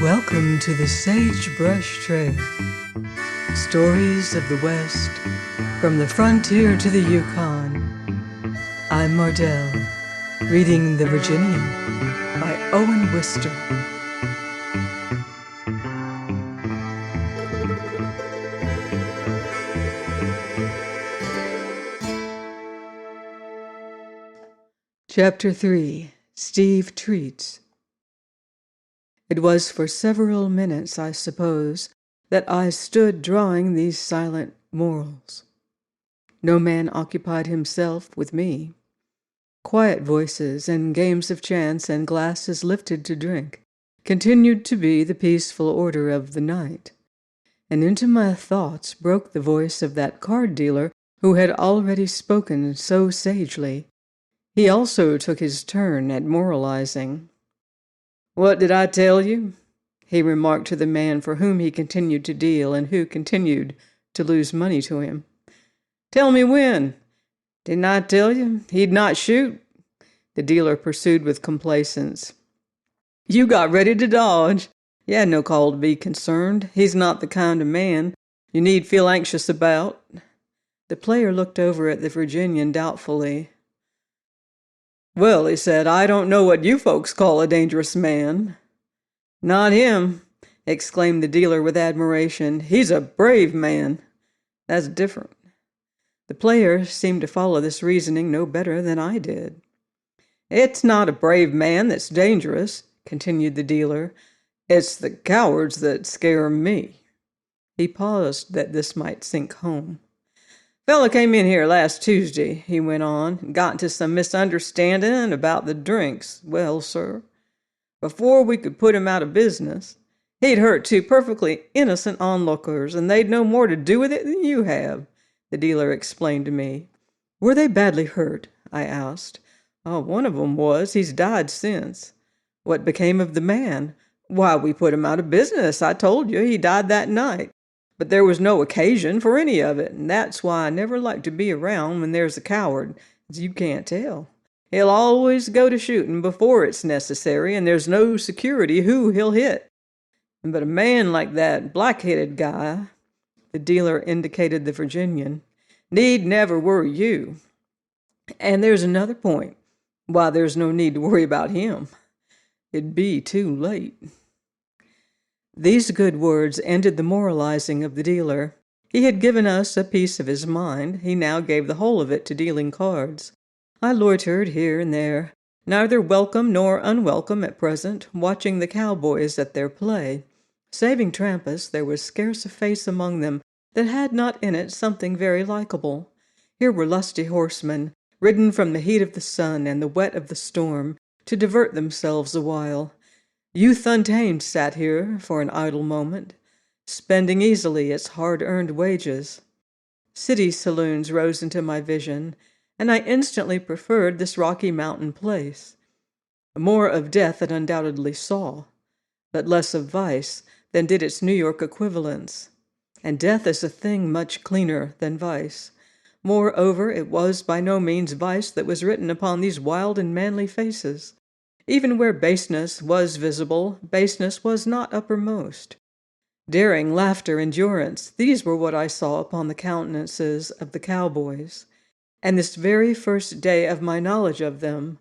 Welcome to the Sagebrush Trail. Stories of the West, from the frontier to the Yukon. I'm Mardell, reading The Virginian by Owen Wister. Chapter 3. Steve Treats. It was for several minutes, I suppose, that I stood drawing these silent morals. No man occupied himself with me. Quiet voices and games of chance and glasses lifted to drink continued to be the peaceful order of the night. And into my thoughts broke the voice of that card dealer who had already spoken so sagely. He also took his turn at moralizing. "What did I tell you?" he remarked to the man for whom he continued to deal and who continued to lose money to him. "Tell me when. Didn't I tell you he'd not shoot?" the dealer pursued with complacence. "You got ready to dodge. You had no call to be concerned. He's not the kind of man you need feel anxious about." The player looked over at the Virginian doubtfully. "Well," he said, "I don't know what you folks call a dangerous man." "Not him," exclaimed the dealer with admiration. "He's a brave man. That's different." The player seemed to follow this reasoning no better than I did. "It's not a brave man that's dangerous," continued the dealer. "It's the cowards that scare me." He paused that this might sink home. "Fella came in here last Tuesday," he went on, "and got into some misunderstanding about the drinks. Well, sir, before we could put him out of business, he'd hurt two perfectly innocent onlookers, and they'd no more to do with it than you have," the dealer explained to me. "Were they badly hurt?" I asked. "Oh, one of 'em was. He's died since." "What became of the man?" "Why, we put him out of business. I told you he died that night. But there was no occasion for any of it, and that's why I never like to be around when there's a coward, as you can't tell. He'll always go to shooting before it's necessary, and there's no security who he'll hit. But a man like that black-headed guy," the dealer indicated the Virginian, "need never worry you. And there's another point why there's no need to worry about him. It'd be too late." These good words ended the moralizing of the dealer. He had given us a piece of his mind. He now gave the whole of it to dealing cards. I loitered here and there, neither welcome nor unwelcome at present, watching the cowboys at their play. Saving Trampas, there was scarce a face among them that had not in it something very likable. Here were lusty horsemen, ridden from the heat of the sun and the wet of the storm, to divert themselves awhile. Youth untamed sat here for an idle moment, spending easily its hard-earned wages. City saloons rose into my vision, and I instantly preferred this Rocky Mountain place. More of death it undoubtedly saw, but less of vice than did its New York equivalents. And death is a thing much cleaner than vice. Moreover, it was by no means vice that was written upon these wild and manly faces. Even where baseness was visible, baseness was not uppermost. Daring, laughter, endurance, these were what I saw upon the countenances of the cowboys. And this very first day of my knowledge of them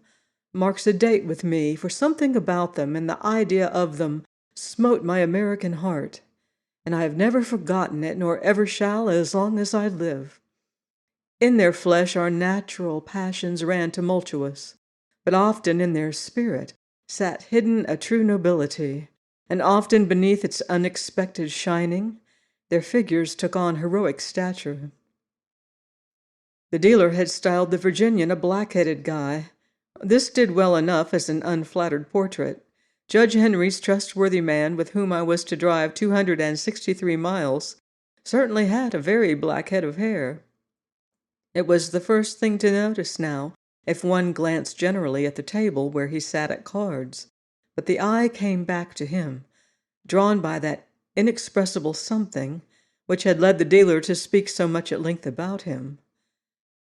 marks a date with me, for something about them and the idea of them smote my American heart, and I have never forgotten it, nor ever shall as long as I live. In their flesh our natural passions ran tumultuous, but often in their spirit sat hidden a true nobility, and often beneath its unexpected shining their figures took on heroic stature. The dealer had styled the Virginian a black-headed guy. This did well enough as an unflattered portrait. Judge Henry's trustworthy man, with whom I was to drive 263 miles, certainly had a very black head of hair. It was the first thing to notice now, if one glanced generally at the table where he sat at cards, but the eye came back to him, drawn by that inexpressible something which had led the dealer to speak so much at length about him.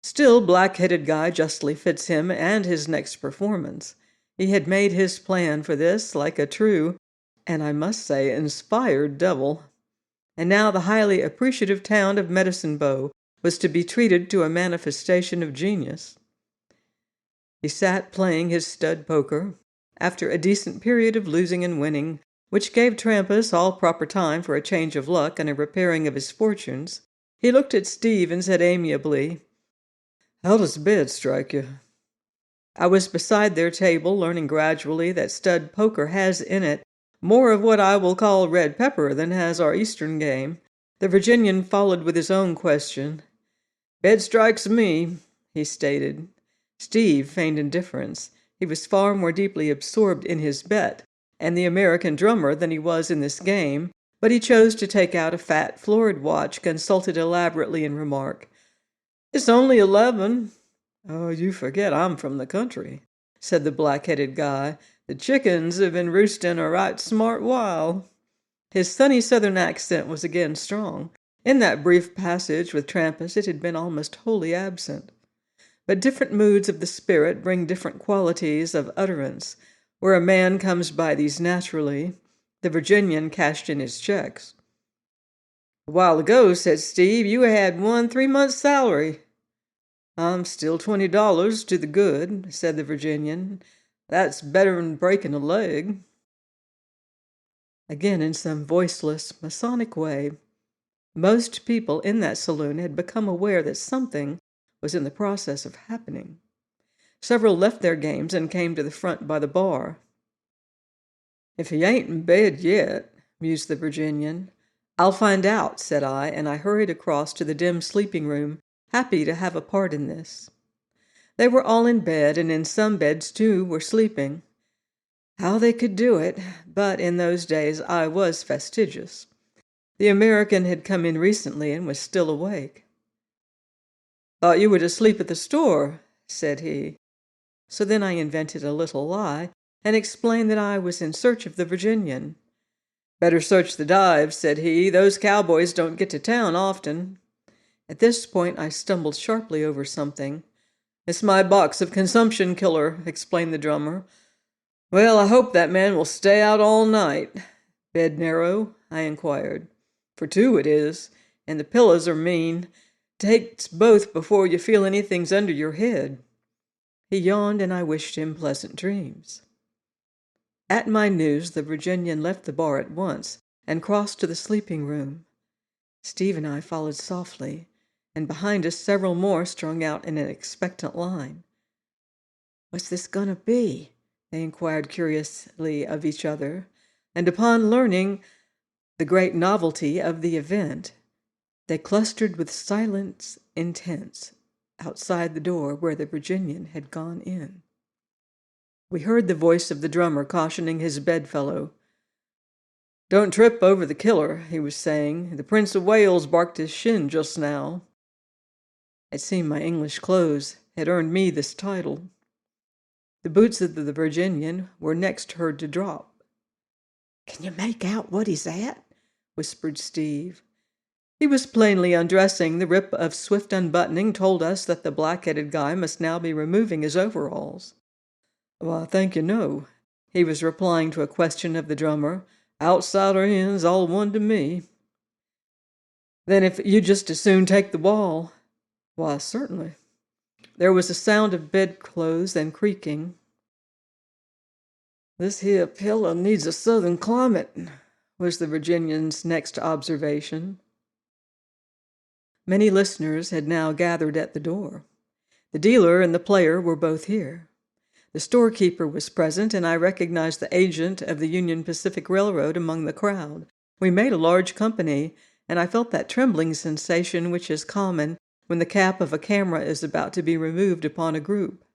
Still, black-headed guy justly fits him and his next performance. He had made his plan for this like a true and I must say inspired devil. And now the highly appreciative town of Medicine Bow was to be treated to a manifestation of genius. He sat playing his stud poker, after a decent period of losing and winning, which gave Trampas all proper time for a change of luck and a repairing of his fortunes. He looked at Steve and said amiably, "How does bed strike you?" I was beside their table, learning gradually that stud poker has in it more of what I will call red pepper than has our Eastern game. The Virginian followed with his own question. "Bed strikes me," he stated. Steve feigned indifference. He was far more deeply absorbed in his bet and the American drummer than he was in this game, but he chose to take out a fat florid watch, consulted elaborately, and remarked, "It's only 11. "Oh, you forget I'm from the country," said the black-headed guy. "The chickens have been roosting a right smart while." His sunny southern accent was again strong. In that brief passage with Trampas it had been almost wholly absent. But different moods of the spirit bring different qualities of utterance. Where a man comes by these naturally, the Virginian cashed in his checks. "A while ago," said Steve, "you had won 3 months' salary." "I'm still $20 to the good," said the Virginian. "That's better'n breaking a leg." Again, in some voiceless, Masonic way, most people in that saloon had become aware that something was in the process of happening. Several left their games and came to the front by the bar. "If he ain't in bed yet," mused the Virginian. "I'll find out," said I, and I hurried across to the dim sleeping room, happy to have a part in this. They were all in bed, and in some beds, too, were sleeping. How they could do it, but in those days I was fastidious. The American had come in recently and was still awake. "Thought you were asleep at the store," said he. So then I invented a little lie and explained that I was in search of the Virginian. "Better search the dives," said he. "Those cowboys don't get to town often." At this point I stumbled sharply over something. "It's my box of consumption killer," explained the drummer. "Well, I hope that man will stay out all night." "Bed narrow?" I inquired. "For 2 it is, and the pillows are mean. Takes both before you feel anything's under your head." He yawned, and I wished him pleasant dreams. At my news, the Virginian left the bar at once and crossed to the sleeping room. Steve and I followed softly, and behind us several more strung out in an expectant line. "What's this gonna be?" they inquired curiously of each other, and upon learning the great novelty of the event, they clustered with silence intense outside the door where the Virginian had gone in. We heard the voice of the drummer cautioning his bedfellow. "Don't trip over the killer," he was saying. "The Prince of Wales barked his shin just now." It seemed my English clothes had earned me this title. The boots of the Virginian were next heard to drop. "Can you make out what he's at?" whispered Steve. He was plainly undressing. The rip of swift unbuttoning told us that the black-headed guy must now be removing his overalls. "Why, thank you, no." He was replying to a question of the drummer. "Outside or in's all one to me." "Then if you'd just as soon take the wall." "Why, certainly." There was a sound of bedclothes and creaking. "This here pillow needs a southern climate," was the Virginian's next observation. Many listeners had now gathered at the door. The dealer and the player were both here. The storekeeper was present, and I recognized the agent of the Union Pacific Railroad among the crowd. We made a large company, and I felt that trembling sensation which is common when the cap of a camera is about to be removed upon a group.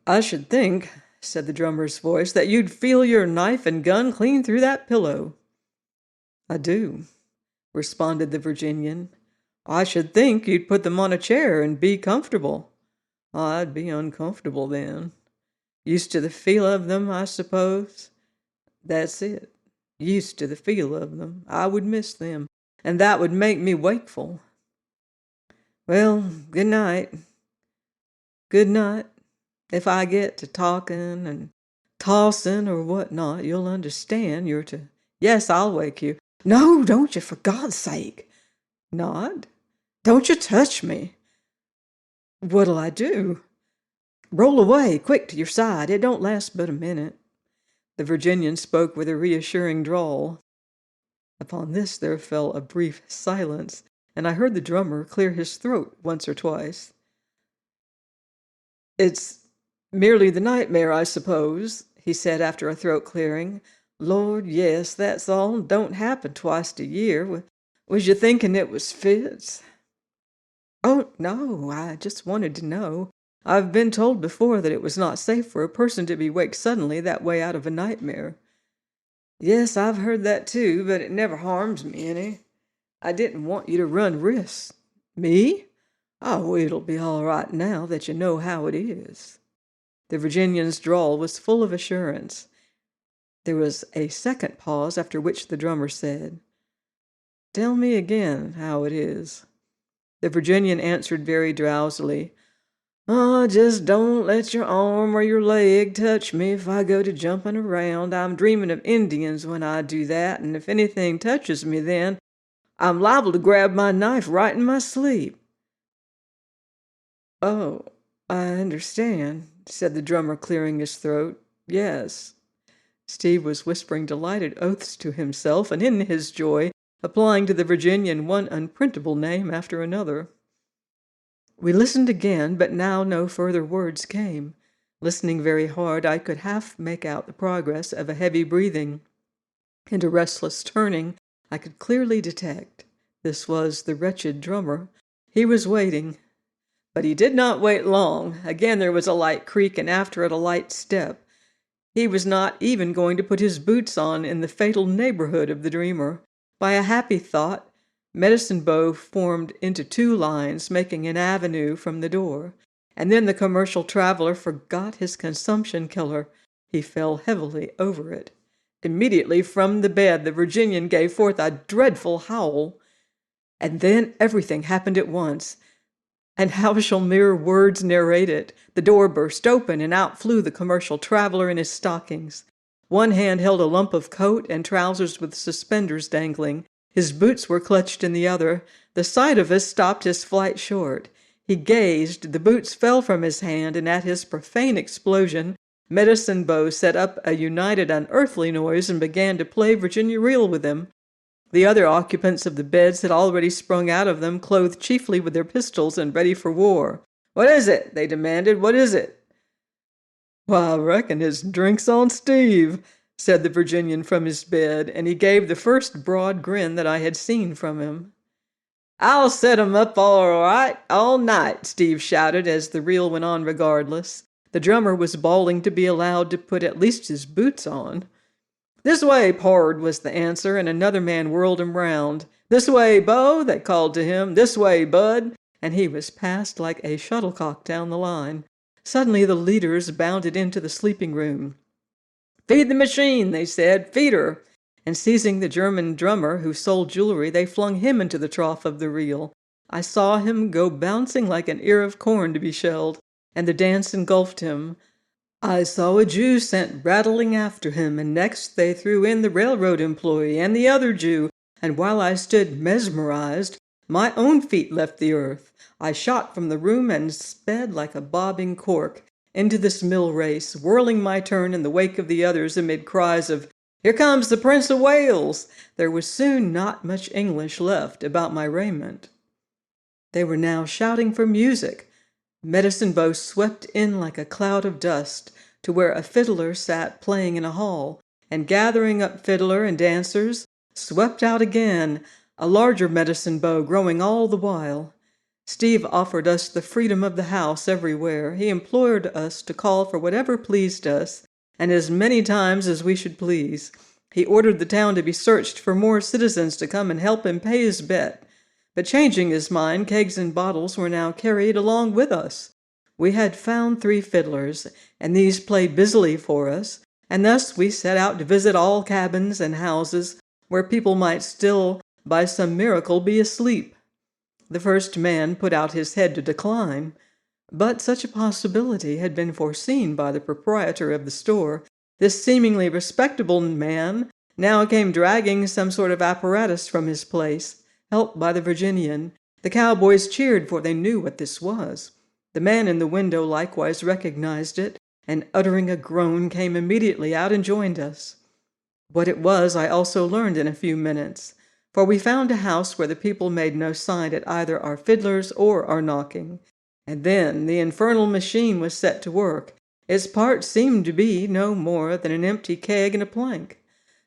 "I should think," said the drummer's voice, "that you'd feel your knife and gun clean through that pillow." "I do," responded the Virginian. "I should think you'd put them on a chair and be comfortable." "I'd be uncomfortable then." "Used to the feel of them, I suppose?" "That's it. Used to the feel of them. I would miss them, and that would make me wakeful." "Well, good night." "Good night. If I get to talking and tossing or what not, you'll understand you're to... Yes, I'll wake you. No, don't you, for God's sake. Not? Don't you touch me. What'll I do? Roll away, quick, to your side. It don't last but a minute. The Virginian spoke with a reassuring drawl. Upon this there fell a brief silence, and I heard the drummer clear his throat once or twice. It's merely the nightmare, I suppose, he said after a throat clearing. Lord, yes, that's all. Don't happen twice a year. Was you thinking it was fits? Oh, no, I just wanted to know. I've been told before that it was not safe for a person to be waked suddenly that way out of a nightmare. Yes, I've heard that too, but it never harms me any. I didn't want you to run risks. Me? Oh, it'll be all right now that you know how it is. The Virginian's drawl was full of assurance. There was a second pause, after which the drummer said, Tell me again how it is. The Virginian answered very drowsily, Oh, just don't let your arm or your leg touch me if I go to jumping around. I'm dreaming of Indians when I do that, and if anything touches me then, I'm liable to grab my knife right in my sleep. Oh, I understand, said the drummer, clearing his throat. Yes. Steve was whispering delighted oaths to himself, and in his joy, applying to the Virginian one unprintable name after another. We listened again, but now no further words came. Listening very hard, I could half make out the progress of a heavy breathing, and a restless turning I could clearly detect. This was the wretched drummer. He was waiting. But he did not wait long. Again there was a light creak, and after it a light step. He was not even going to put his boots on in the fatal neighborhood of the dreamer. By a happy thought, Medicine Bow formed into two lines, making an avenue from the door. And then the commercial traveler forgot his consumption killer. He fell heavily over it. Immediately from the bed, the Virginian gave forth a dreadful howl. And then everything happened at once. And how shall mere words narrate it? The door burst open, and out flew the commercial traveler in his stockings. One hand held a lump of coat and trousers with suspenders dangling. His boots were clutched in the other. The sight of us stopped his flight short. He gazed, the boots fell from his hand, and at his profane explosion, Medicine Bow set up a united unearthly noise and began to play Virginia reel with him. The other occupants of the beds had already sprung out of them, clothed chiefly with their pistols and ready for war. What is it? They demanded. What is it? Why, I reckon it's drinks on Steve, said the Virginian from his bed, and he gave the first broad grin that I had seen from him. I'll set 'em up all right, all night, Steve shouted as the reel went on regardless. The drummer was bawling to be allowed to put at least his boots on. This way, pard, was the answer, and another man whirled him round. This way, Bo, they called to him. This way, Bud, and he was passed like a shuttlecock down the line. Suddenly the leaders bounded into the sleeping room. Feed the machine, they said. Feed her. And seizing the German drummer who sold jewelry, they flung him into the trough of the reel. I saw him go bouncing like an ear of corn to be shelled, and the dance engulfed him. I saw a Jew sent rattling after him, and next they threw in the railroad employee and the other Jew, and while I stood mesmerized, my own feet left the earth. I shot from the room and sped like a bobbing cork into this mill race, whirling my turn in the wake of the others amid cries of, Here comes the Prince of Wales! There was soon not much English left about my raiment. They were now shouting for music. Medicine Bow swept in like a cloud of dust to where a fiddler sat playing in a hall, and gathering up fiddler and dancers, swept out again, a larger Medicine Bow growing all the while. Steve offered us the freedom of the house everywhere. He implored us to call for whatever pleased us, and as many times as we should please. He ordered the town to be searched for more citizens to come and help him pay his bet. But changing his mind, kegs and bottles were now carried along with us. We had found 3 fiddlers, and these played busily for us, and thus we set out to visit all cabins and houses where people might still, by some miracle, be asleep. The first man put out his head to decline, but such a possibility had been foreseen by the proprietor of the store, This seemingly respectable man now came dragging some sort of apparatus from his place, helped by the Virginian. The cowboys cheered, for they knew what this was. The man in the window likewise recognized it, and uttering a groan, came immediately out and joined us. What it was I also learned in a few minutes, for we found a house where the people made no sign at either our fiddlers or our knocking. And then the infernal machine was set to work. Its parts seemed to be no more than an empty keg and a plank.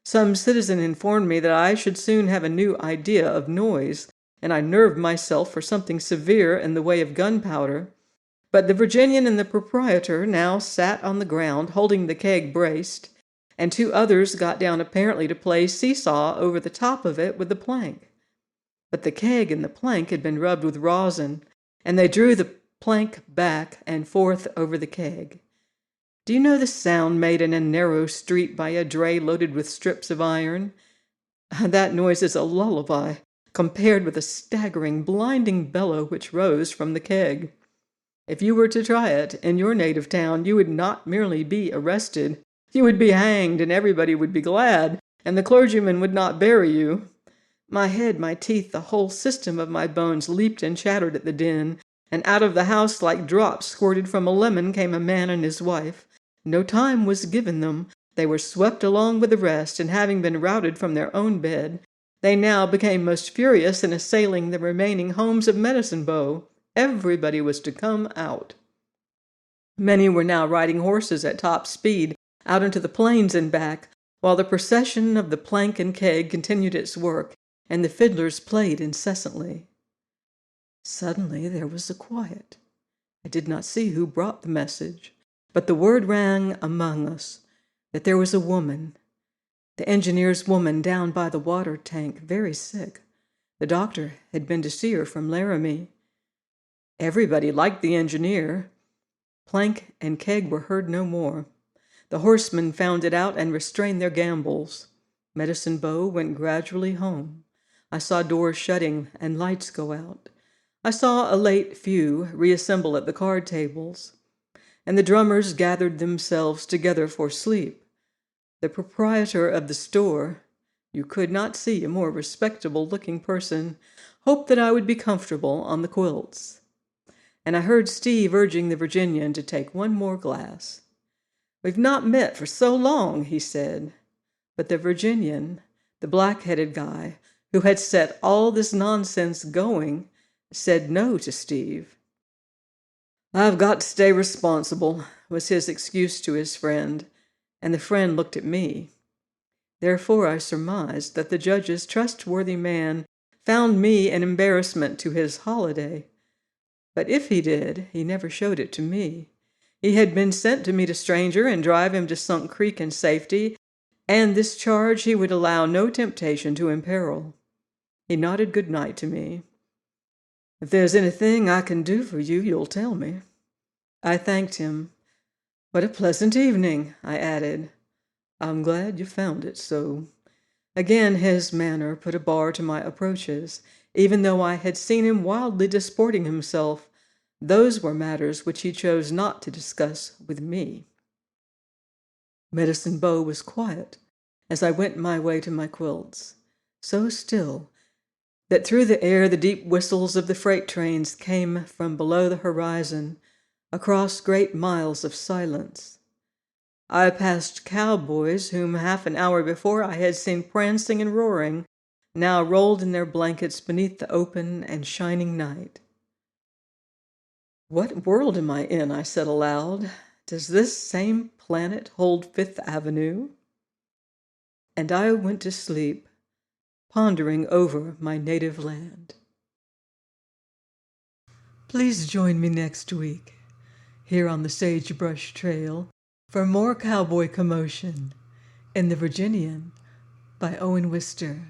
Some citizen informed me that I should soon have a new idea of noise, and I nerved myself for something severe in the way of gunpowder. But the Virginian and the proprietor now sat on the ground, holding the keg braced, and two others got down apparently to play seesaw over the top of it with the plank. But the keg and the plank had been rubbed with rosin, and they drew the plank back and forth over the keg. Do you know the sound made in a narrow street by a dray loaded with strips of iron? That noise is a lullaby, compared with the staggering, blinding bellow which rose from the keg. If you were to try it in your native town, you would not merely be arrested, you would be hanged, and everybody would be glad, and the clergyman would not bury you. My head, my teeth, the whole system of my bones leaped and chattered at the din, and out of the house like drops squirted from a lemon came a man and his wife. No time was given them. They were swept along with the rest, and having been routed from their own bed, they now became most furious in assailing the remaining homes of Medicine Bow. Everybody was to come out. Many were now riding horses at top speed out into the plains and back, while the procession of the plank and keg continued its work, and the fiddlers played incessantly. Suddenly there was a quiet. I did not see who brought the message, but the word rang among us that there was a woman, the engineer's woman down by the water tank, very sick. The doctor had been to see her from Laramie. Everybody liked the engineer. Plank and keg were heard no more. The horsemen found it out and restrained their gambols. Medicine Bow went gradually home. I saw doors shutting and lights go out. I saw a late few reassemble at the card tables, and the drummers gathered themselves together for sleep. The proprietor of the store, you could not see a more respectable-looking person, hoped that I would be comfortable on the quilts. And I heard Steve urging the Virginian to take one more glass. "We've not met for so long," he said. But the Virginian, the black-headed guy, who had set all this nonsense going, said no to Steve. "I've got to stay responsible," was his excuse to his friend, and the friend looked at me. Therefore I surmised that the judge's trustworthy man found me an embarrassment to his holiday. But if he did, he never showed it to me. He had been sent to meet a stranger and drive him to Sunk Creek in safety, and this charge he would allow no temptation to imperil. He nodded good night to me. "If there's anything I can do for you, you'll tell me." I thanked him. "What a pleasant evening," I added. "I'm glad you found it so." Again his manner put a bar to my approaches, even though I had seen him wildly disporting himself. Those were matters which he chose not to discuss with me. Medicine Bow was quiet as I went my way to my quilts, so still that through the air the deep whistles of the freight trains came from below the horizon, across great miles of silence. I passed cowboys whom half an hour before I had seen prancing and roaring, now rolled in their blankets beneath the open and shining night. "What world am I in?" I said aloud. "Does this same planet hold Fifth Avenue?" And I went to sleep, pondering over my native land. Please join me next week, here on the Sagebrush Trail, for more cowboy commotion in The Virginian by Owen Wister.